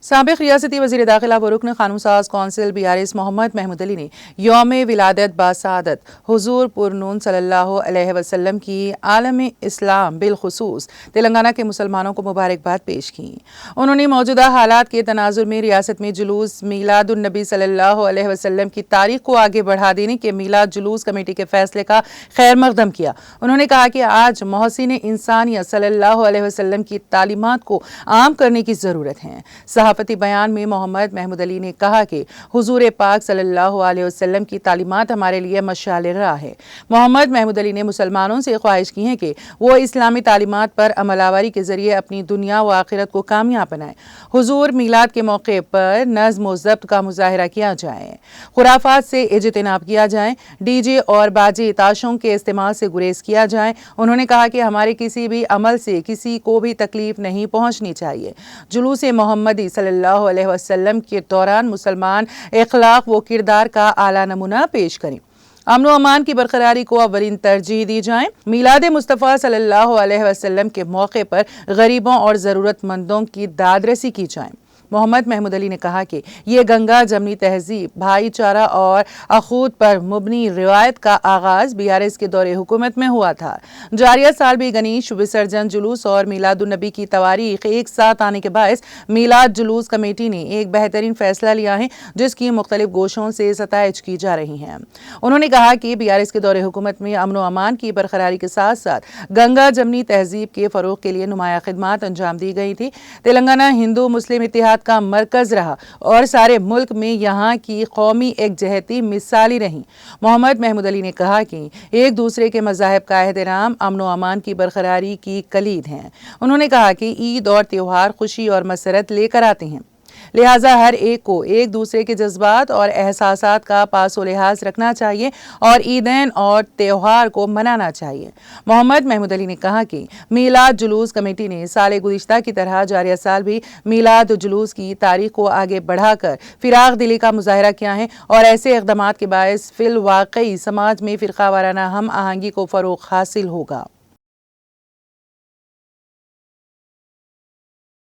سابق ریاستی وزیر داخلہ و رکن قانون ساز کونسل BRS محمد محمود علی نے یوم ولادت باسعادت حضور پرنون صلی اللہ علیہ وسلم کی عالم اسلام بالخصوص تلنگانہ کے مسلمانوں کو مبارکباد پیش کی۔ انہوں نے موجودہ حالات کے تناظر میں ریاست میں جلوس میلاد النبی صلی اللہ علیہ وسلم کی تاریخ کو آگے بڑھا دینے کے میلاد جلوس کمیٹی کے فیصلے کا خیر مقدم کیا۔ انہوں نے کہا کہ آج محسن انسانیت صلی اللہ علیہ وسلم کی تعلیمات کو عام کرنے کی ضرورت ہے۔ صحافتی بیان میں محمد محمود علی نے کہا کہ حضور پاک صلی اللہ علیہ وسلم کی تعلیمات ہمارے لیے مشعل راہ ہے۔ محمد محمود علی نے مسلمانوں سے خواہش کی ہے کہ وہ اسلامی تعلیمات پر عمل آوری کے ذریعے اپنی دنیا و آخرت کو کامیاب بنائیں۔ حضور میلاد کے موقع پر نظم و ضبط کا مظاہرہ کیا جائے، خرافات سے اجتناب کیا جائے، ڈی جے اور باجے تاشوں کے استعمال سے گریز کیا جائے۔ انہوں نے کہا کہ ہمارے کسی بھی عمل سے کسی کو بھی تکلیف نہیں پہنچنی چاہیے۔ جلوس محمدی صلی اللہ علیہ وسلم کے دوران مسلمان اخلاق و کردار کا اعلیٰ نمونہ پیش کریں۔ امن و امان کی برقراری کو اولین ترجیح دی جائے۔ میلاد مصطفیٰ صلی اللہ علیہ وسلم کے موقع پر غریبوں اور ضرورت مندوں کی داد رسی کی جائے۔ محمد محمود علی نے کہا کہ یہ گنگا جمنی تہذیب، بھائی چارہ اور اخوت پر مبنی روایت کا آغاز BRS کے دور حکومت میں ہوا تھا۔ جاریہ سال بھی گنیش وسرجن جلوس اور میلاد النبی کی تواریخ ایک ساتھ آنے کے باعث میلاد جلوس کمیٹی نے ایک بہترین فیصلہ لیا ہے جس کی مختلف گوشوں سے ستائش کی جا رہی ہے۔ انہوں نے کہا کہ BRS کے دور حکومت میں امن و امان کی برقراری کے ساتھ ساتھ گنگا جمنی تہذیب کے فروغ کے لیے نمایاں خدمات انجام دی گئی تھی۔ تلنگانہ ہندو مسلم اتحاد کا مرکز رہا اور سارے ملک میں یہاں کی قومی یکجہتی مثالی رہی۔ محمد محمود علی نے کہا کہ ایک دوسرے کے مذاہب کا احترام امن و امان کی برقراری کی کلید ہے۔ انہوں نے کہا کہ عید اور تہوار خوشی اور مسرت لے کر آتے ہیں، لہٰذا ہر ایک کو ایک دوسرے کے جذبات اور احساسات کا پاس و لحاظ رکھنا چاہیے اور عیدین اور تہوار کو منانا چاہیے۔ محمد محمود علی نے کہا کہ میلاد جلوس کمیٹی نے سال گزشتہ کی طرح جاریہ سال بھی میلاد جلوس کی تاریخ کو آگے بڑھا کر فراخ دلی کا مظاہرہ کیا ہے اور ایسے اقدامات کے باعث فی الواقع سماج میں فرقہ وارانہ ہم آہنگی کو فروغ حاصل ہوگا۔